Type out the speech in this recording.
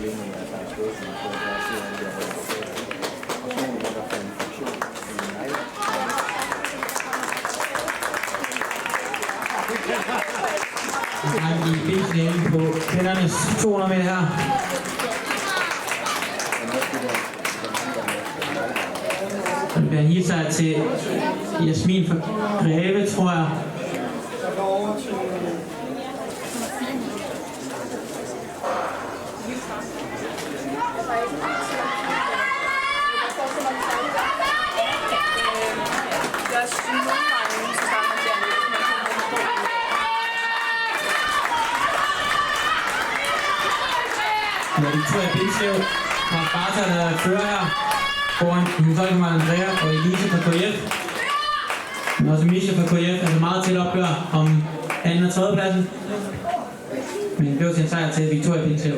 I bilfinalen på kvindernes 200 meter her. Det bliver en hilser til Jasmin fra Greve, tror jeg. Ja, Victoria Bindslev fra Sparta, der fører her foran Musolkemann Andrea og Elise fra KF. Men også Misha fra KF, altså meget tæt opgør om anden og tredje pladsen. Men det blev til en sejr til Victoria Bindslev.